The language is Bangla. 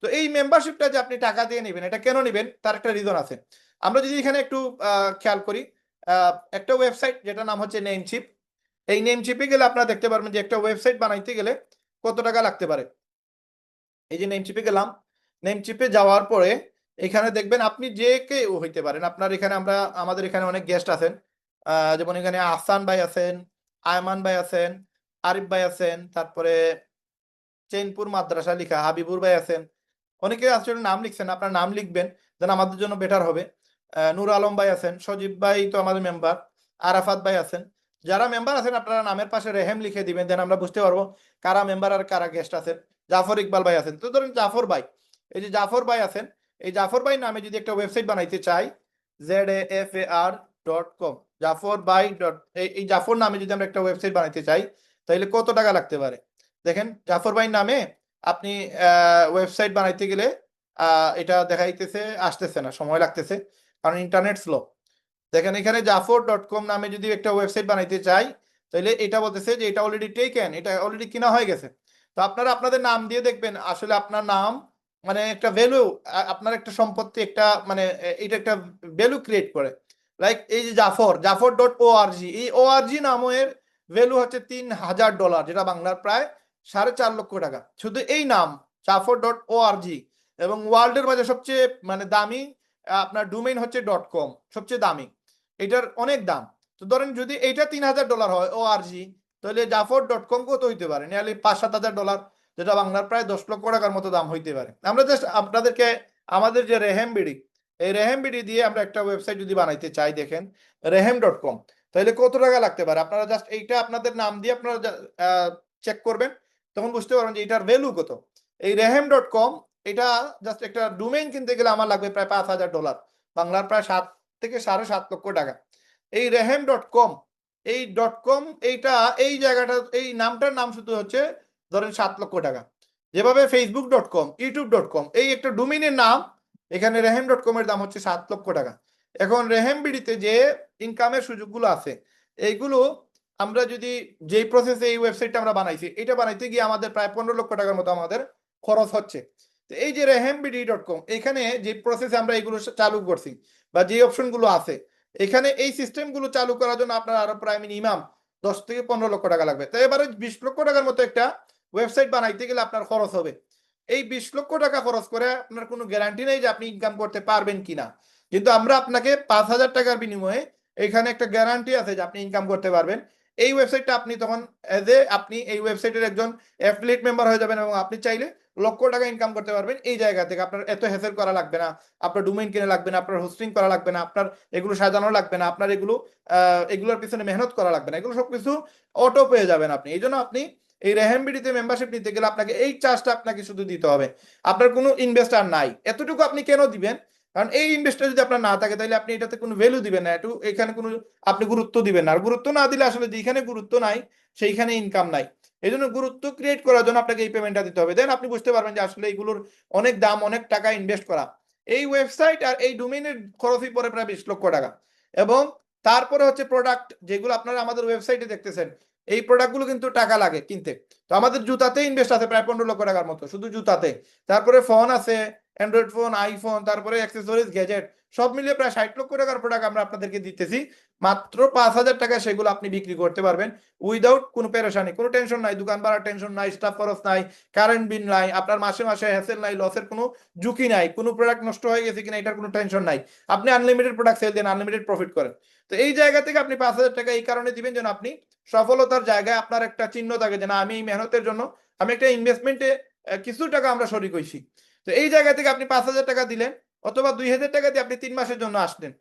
তো এই মেম্বারশিপটা যে আপনি টাকা দিয়ে নেবেন, এটা কেন নেবেন তার একটা রিজন আছে। আমরা যদি এখানে একটু খেয়াল করি, একটা ওয়েবসাইট যেটা নাম হচ্ছে নেমচিপ, এই নেমচিপে গেলে আপনারা দেখতে পারবেন যে একটা ওয়েবসাইট বানাইতে গেলে কত টাকা লাগতে পারে। এই যে নেমচিপে গেলাম, নেমচিপে যাওয়ার পরে এখানে দেখবেন আপনি যে কেউ হইতে পারেন। আপনার এখানে আমাদের এখানে অনেক গেস্ট আছেন, যেমন এখানে আহসান ভাই আছেন, আয়মান ভাই আছেন, আরিফ ভাই আছেন, তারপরে চেনপুর মাদ্রাসা লিখা হাবিবুর ভাই আছেন। অনেকে আসলে নাম লিখছেন, আপনার নাম লিখবেন, যেন আমাদের জন্য বেটার হবে। নূর আলম ভাই আছেন, সজীব ভাই তো আমাদের মেম্বার, আরাফাত ভাই আছেন। যারা মেম্বার আছেন আপনারা নামের পাশে রেহেম লিখে দিবেন, দেন আমরা বুঝতে পারবো কারা মেম্বার আর কারা গেস্ট আছেন। জাফর ইকবাল ভাই আছেন, তো ধরেন জাফর ভাই, এই যে জাফর ভাই আছেন, এই জাফর ভাই নামে যদি একটা ওয়েবসাইট বানাইতে চাই, ZAFAR.com, জাফর ভাই ডট, এই জাফর নামে যদি আমরা একটা ওয়েবসাইট বানাইতে চাই, তাহলে কত টাকা লাগতে পারে। দেখেন জাফর ভাই নামে আপনি ওয়েবসাইট বানাইতে গেলে এটা দেখাইতেছে, আসতেছে না, সময় লাগতেছে, কারণ ইন্টারনেট স্লো। দেখেন এখানে জাফর.com নামে যদি একটা ওয়েবসাইট বানাইতে চাই, তাহলে এটা বলতেছে যে এটা অলরেডি টেকেন, এটা অলরেডি কিনা হয়ে গেছে। তো আপনারা আপনাদের নাম দিয়ে দেখবেন আসলে আপনার নাম মানে একটা ভ্যালু, আপনার একটা সম্পত্তি, একটা মানে এটা একটা ভ্যালু ক্রিয়েট করে। লাইক এই যে জাফর.org, এই ORG নামের ভ্যালু হচ্ছে $3000, যেটা বাংলার প্রায় 4.5 লক্ষ টাকা। শুধু এই নাম জাফর.org, এবং ওয়ার্ল্ডের মাঝে সবচেয়ে মানে দামি আপনার ডোমেইন হচ্ছে .com, সবচেয়ে দামি, এটার অনেক দাম। তো ধরেন যদি এইটা $3000 হয় ORG, তাহলে জাফর.com কত হইতে পারে, নিয়ারলি 5-7 হাজার ডলার, যেটা বাংলার প্রায় 10 লক্ষ টাকার মতো দাম হইতে পারে। আমরা জাস্ট আপনাদেরকে আমাদের যে রেহেম বিডি, এই রেহেম বিডি দিয়ে আমরা একটা ওয়েবসাইট যদি বানাইতে চাই, দেখেন রেহেম.com, তাহলে কত টাকা লাগতে পারে। আপনারা জাস্ট এইটা আপনাদের নাম দিয়ে আপনারা চেক করবেন, তখন বুঝতে পারবেন যে এটার ভ্যালু কত। এই রেহেম.com, এটা জাস্ট একটা ডোমেইন কিনতে গেলে আমার লাগবে প্রায় $5000, বাংলার প্রায় 7 থেকে 7.5 লক্ষ টাকা। এই রেহেম.com, এই .com, এইটা এই জায়গাটা এই নামটার নাম শুধু হচ্ছে ধরেন 7 লক্ষ টাকা। যেভাবে Facebook.com, YouTube.com এই একটা ডোমেইনের নাম, এখানে রেহেম.com এর দাম হচ্ছে 7 লক্ষ টাকা। এখন রেহেম বিডিতে যে ইনকামের সুযোগগুলো আছে, এইগুলো আমরা যদি যেই প্রসেসে এই ওয়েবসাইটটা আমরা বানাইছি, এটা বানাইতে গিয়ে আমাদের প্রায় 15 লক্ষ টাকার মতো আমাদের খরচ হচ্ছে। তো এই যে রেহেমবিডি.com, এখানে যে প্রসেসে আমরা এগুলো চালু করছি বা যে অপশনগুলো আছে, এখানে এই সিস্টেমগুলো চালু করার জন্য আপনার আরো প্রায় মিনিমাম 10 থেকে 15 লক্ষ টাকা লাগবে। তো এবারে 20 লক্ষ টাকার মতো একটা ওয়েবসাইট বানাইতে গেলে আপনার খরচ হবে। এই 20 লক্ষ টাকা খরচ করে আপনার কোনো গ্যারান্টি নেই যে আপনি ইনকাম করতে পারবেন কিনা, কিন্তু আমরা আপনাকে 5,000 টাকার বিনিময়ে এখানে একটা গ্যারান্টি আছে যে আপনি ইনকাম করতে পারবেন। এই ওয়েবসাইটটা আপনি তখন আপনি এই ওয়েবসাইটের একজন অ্যাফিলিয়েট মেম্বার হয়ে যাবেন, এবং আপনি চাইলে লক্ষ টাকা ইনকাম করতে পারবেন এই জায়গা থেকে। আপনার এত হেসেল করা লাগবে না, আপনার ডোমেইন কিনে লাগবে না, আপনার হোস্টিং করা লাগবে না, আপনার এগুলো সাজানো লাগবে না, আপনার এগুলোর পিছনে মেহনত করা লাগবে না, এগুলো সবকিছু অটো পেয়ে যাবেন আপনি। এই জন্য আপনি এই রেহেমবিডিতে মেম্বারশিপ নিতে গেলে আপনাকে এই চার্জটা আপনাকে শুধু দিতে হবে, আপনার কোনো ইনভেস্টার নাই। এতটুকু আপনি কেন দিবেন, কারণ এই ইনভেস্টার যদি আপনার না থাকে তাহলে আপনি এটাতে কোনো ভ্যালু দিবেন না, একটু এখানে কোনো আপনি গুরুত্ব দিবেন না। আর গুরুত্ব না দিলে আসলে যেখানে গুরুত্ব নাই সেইখানে ইনকাম নাই। এই জন্য গুরুত্ব ক্রিয়েট করার জন্য আপনাকে এই পেমেন্টটা দিতে হবে, দেন আপনি বুঝতে পারবেন যে আসলে এইগুলোর অনেক দাম, অনেক টাকা ইনভেস্ট করা। এই ওয়েবসাইট আর এই ডোমেইনের খরচই পড়ে প্রায় 20 লক্ষ টাকা। এবং তারপরে হচ্ছে প্রোডাক্ট, যেগুলো আপনারা আমাদের ওয়েবসাইটে দেখতেছেন, এই প্রোডাক্টগুলো কিন্তু টাকা লাগে কিনতে। তো আমাদের জুতাতে ইনভেস্ট আছে প্রায় 15 লক্ষ টাকার মতো, শুধু জুতাতে। তারপরে ফোন আছে, অ্যান্ড্রয়েড ফোন, আইফোন, তারপরে অ্যাক্সেসরিজ, গ্যাজেট, সব মিলিয়ে প্রায় 60 লক্ষ টাকার প্রোডাক্ট আমরা আপনাদেরকে দিতেছি। মাত্র 5,000 টাকা সেগুলো আপনি বিক্রি করতে পারবেন উইদাউট কোনো পেরেশানি, কোনো টেনশন নাই, দোকান ভাড়ার টেনশন নাই, স্টাফ খরচ নাই, কারেন্ট বিল নাই, আপনার মাসে মাসে হ্যাসেল নাই, লসের কোনো ঝুঁকি নাই, কোনো প্রোডাক্ট নষ্ট হয়ে গেছে কিনা এটার কোনো টেনশন নাই। আপনি আনলিমিটেড প্রোডাক্ট সেল দেন, আনলিমিটেড প্রফিট করেন। তো এই জায়গা থেকে আপনি 5,000 টাকা এই কারণে দিবেন যেন আপনি সফলতার জায়গায় আপনার একটা চিহ্ন থাকে যে না, আমি এই মেহনতের জন্য আমি একটা ইনভেস্টমেন্টে কিছু টাকা আমরা শরিক হইছি। তো এই জায়গা থেকে আপনি 5,000 টাকা দিলেন, অথবা 2,000 টাকা দিয়ে আপনি 3 মাসের জন্য আসলেন।